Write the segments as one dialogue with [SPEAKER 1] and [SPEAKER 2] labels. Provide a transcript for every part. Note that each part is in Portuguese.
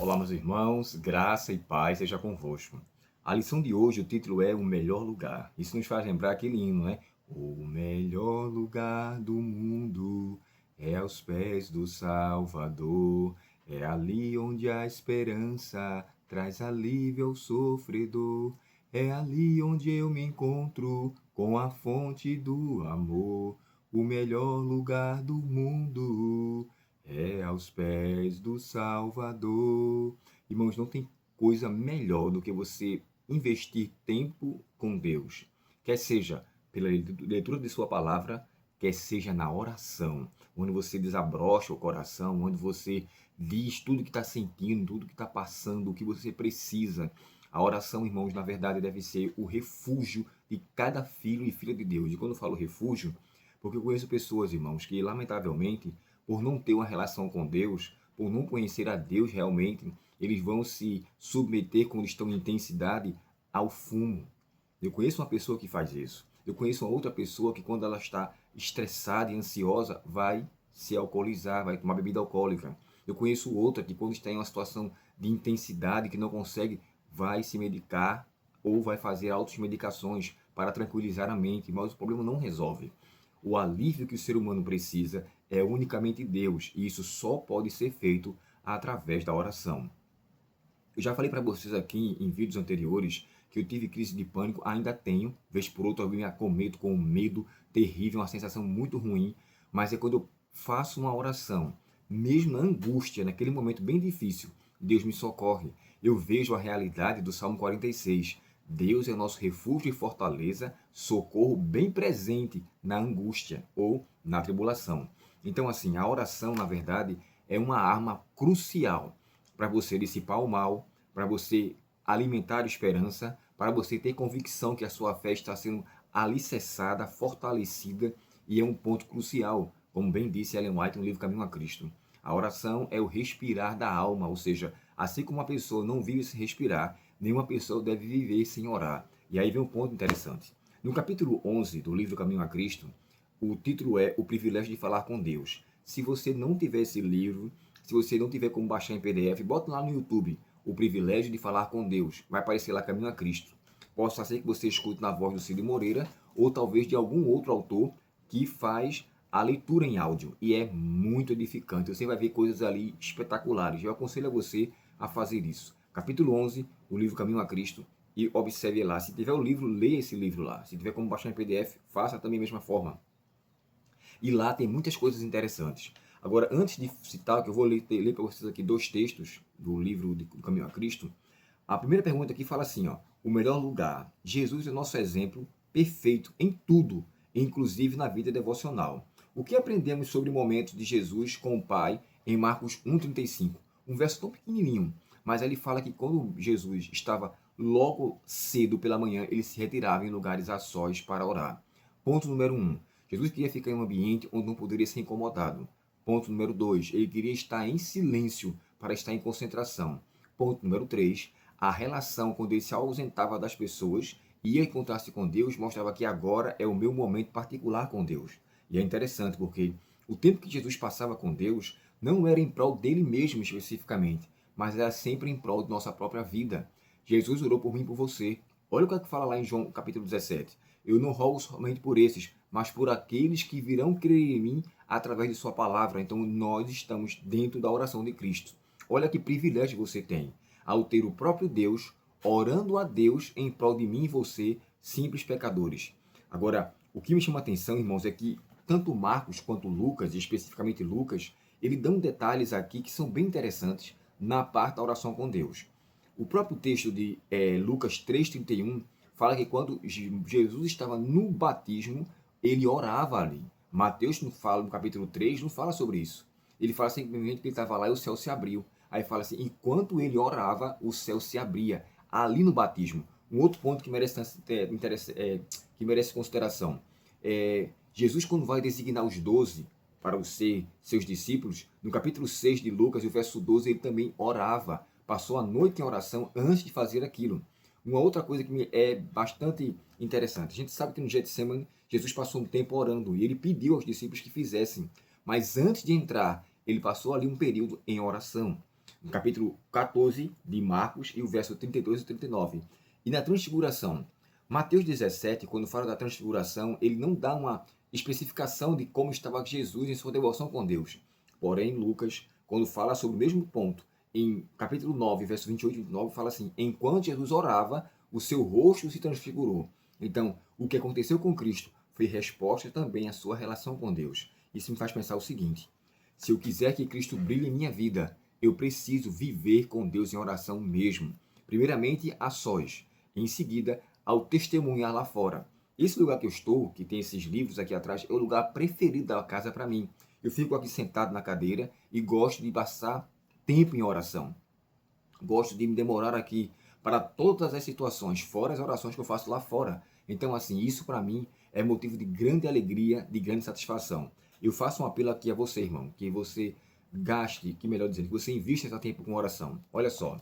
[SPEAKER 1] Olá, meus irmãos, graça e paz seja convosco. A lição de hoje, o título é O Melhor Lugar. Isso nos faz lembrar aquele hino, né? O melhor lugar do mundo é aos pés do Salvador. É ali onde a esperança traz alívio ao sofredor. É ali onde eu me encontro com a fonte do amor. O melhor lugar do mundo é aos pés do Salvador. Irmãos, não tem coisa melhor do que você investir tempo com Deus. Quer seja pela leitura de sua palavra, quer seja na oração, onde você desabrocha o coração, onde você diz tudo que está sentindo, tudo que está passando, o que você precisa. A oração, irmãos, na verdade deve ser o refúgio de cada filho e filha de Deus. E quando eu falo refúgio, porque eu conheço pessoas, irmãos, que lamentavelmente por não ter uma relação com Deus, por não conhecer a Deus realmente, eles vão se submeter quando estão em intensidade ao fumo. Eu conheço uma pessoa que faz isso. Eu conheço uma outra pessoa que quando ela está estressada e ansiosa, vai se alcoolizar, vai tomar bebida alcoólica. Eu conheço outra que quando está em uma situação de intensidade que não consegue, vai se medicar ou vai fazer automedicações para tranquilizar a mente, mas o problema não resolve. O alívio que o ser humano precisa é unicamente Deus, e isso só pode ser feito através da oração. Eu já falei para vocês aqui em vídeos anteriores que eu tive crise de pânico, ainda tenho, vez por outra eu me acometo com um medo terrível, uma sensação muito ruim, mas é quando eu faço uma oração, mesmo na angústia, naquele momento bem difícil, Deus me socorre. Eu vejo a realidade do Salmo 46. Deus é o nosso refúgio e fortaleza, socorro bem presente na angústia ou na tribulação. Então, assim, a oração, na verdade, é uma arma crucial para você dissipar o mal, para você alimentar a esperança, para você ter convicção que a sua fé está sendo alicerçada, fortalecida, e é um ponto crucial, como bem disse Ellen White no livro Caminho a Cristo. A oração é o respirar da alma, ou seja, assim como uma pessoa não vive sem respirar, nenhuma pessoa deve viver sem orar. E aí vem um ponto interessante. No capítulo 11 do livro Caminho a Cristo, o título é O Privilégio de Falar com Deus. Se você não tiver esse livro, se você não tiver como baixar em PDF, bota lá no YouTube, O Privilégio de Falar com Deus. Vai aparecer lá Caminho a Cristo. Possa ser que você escute na voz do Cid Moreira ou talvez de algum outro autor que faz a leitura em áudio. E é muito edificante. Você vai ver coisas ali espetaculares. Eu aconselho a você a fazer isso. Capítulo 11 do livro Caminho a Cristo. E observe lá. Se tiver o livro, leia esse livro lá. Se tiver como baixar em PDF, faça também da mesma forma. E lá tem muitas coisas interessantes. Agora, antes de citar, que eu vou ler para vocês aqui dois textos do livro do Caminho a Cristo, a primeira pergunta aqui fala assim, ó, o melhor lugar. Jesus é nosso exemplo perfeito em tudo, inclusive na vida devocional. O que aprendemos sobre o momento de Jesus com o Pai em Marcos 1,35? Um verso tão pequenininho, mas ele fala que quando Jesus estava logo cedo pela manhã, ele se retirava em lugares a sós para orar. Ponto número 1. Jesus queria ficar em um ambiente onde não poderia ser incomodado. Ponto número 2. Ele queria estar em silêncio para estar em concentração. Ponto número 3. A relação quando ele se ausentava das pessoas e ia encontrar-se com Deus mostrava que agora é o meu momento particular com Deus. E é interessante porque o tempo que Jesus passava com Deus não era em prol dele mesmo especificamente, mas era sempre em prol de nossa própria vida. Jesus orou por mim e por você. Olha o que é que fala lá em João capítulo 17. Eu não rogo somente por esses, mas por aqueles que virão crer em mim através de sua palavra. Então nós estamos dentro da oração de Cristo. Olha que privilégio você tem ao ter o próprio Deus orando a Deus em prol de mim e você, simples pecadores. Agora, o que me chama a atenção, irmãos, é que tanto Marcos quanto Lucas, e especificamente Lucas, ele dão detalhes aqui que são bem interessantes na parte da oração com Deus. O próprio texto de Lucas 3,31 fala que quando Jesus estava no batismo, ele orava ali. Mateus não fala, no capítulo 3, não fala sobre isso. Ele fala simplesmente que ele estava lá e o céu se abriu. Aí fala assim, enquanto ele orava, o céu se abria, ali no batismo. Um outro ponto que que merece consideração. Jesus, quando vai designar os 12 para ser seus discípulos, no capítulo 6 de Lucas, o verso 12, ele também orava, passou a noite em oração antes de fazer aquilo. Uma outra coisa que é bastante interessante, a gente sabe que no Getsemane, Jesus passou um tempo orando e ele pediu aos discípulos que fizessem, mas antes de entrar, ele passou ali um período em oração. no capítulo 14 de Marcos e o verso 32 e 39. E na transfiguração, Mateus 17, quando fala da transfiguração, ele não dá uma especificação de como estava Jesus em sua devoção com Deus. Porém, Lucas, quando fala sobre o mesmo ponto, em capítulo 9, verso 28 e 29, fala assim: enquanto Jesus orava, o seu rosto se transfigurou. Então, o que aconteceu com Cristo foi resposta também à sua relação com Deus. Isso me faz pensar o seguinte: se eu quiser que Cristo brilhe em minha vida, eu preciso viver com Deus em oração mesmo. Primeiramente, a sós. Em seguida, ao testemunhar lá fora. Esse lugar que eu estou, que tem esses livros aqui atrás, é o lugar preferido da casa para mim. Eu fico aqui sentado na cadeira e gosto de passar tempo em oração. Gosto de me demorar aqui para todas as situações, fora as orações que eu faço lá fora. Então, assim, isso para mim é motivo de grande alegria, de grande satisfação. Eu faço um apelo aqui a você, irmão, que você gaste, que melhor dizendo, que você invista esse tempo com oração. Olha só,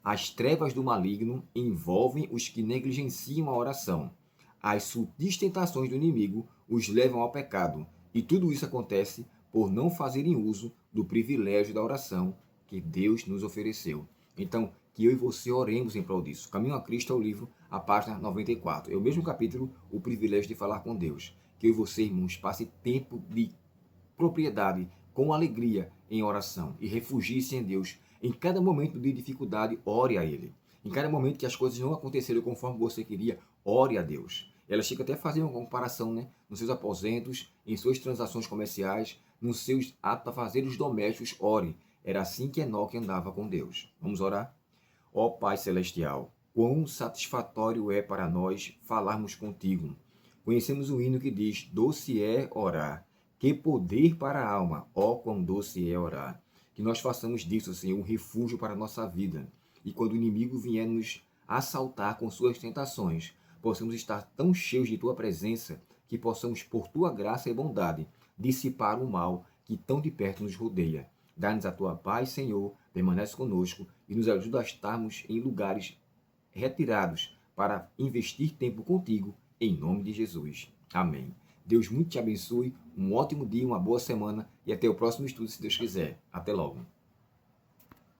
[SPEAKER 1] as trevas do maligno envolvem os que negligenciam a oração. As sutis tentações do inimigo os levam ao pecado. E tudo isso acontece por não fazerem uso do privilégio da oração que Deus nos ofereceu. Então, que eu e você oremos em prol disso. Caminho a Cristo é o livro, a página 94. É o mesmo capítulo, o privilégio de falar com Deus. Que eu e você, irmãos, passe tempo de propriedade, com alegria em oração e refugie-se em Deus. Em cada momento de dificuldade, ore a Ele. Em cada momento que as coisas não aconteceram conforme você queria, ore a Deus. Ela chega até a fazer uma comparação, né? Nos seus aposentos, em suas transações comerciais, nos seus afazeres domésticos, ore. Era assim que Enoque andava com Deus. Vamos orar? Ó Pai Celestial, quão satisfatório é para nós falarmos contigo. Conhecemos o hino que diz: doce é orar. Que poder para a alma, ó quão doce é orar. Que nós façamos disso, Senhor, um refúgio para a nossa vida. E quando o inimigo vier nos assaltar com suas tentações, possamos estar tão cheios de Tua presença que possamos, por Tua graça e bondade, dissipar o mal que tão de perto nos rodeia. Dá-nos a Tua paz, Senhor, permanece conosco e nos ajuda a estarmos em lugares retirados para investir tempo contigo, em nome de Jesus. Amém. Deus muito te abençoe, um ótimo dia, uma boa semana e até o próximo estudo, se Deus quiser. Até logo.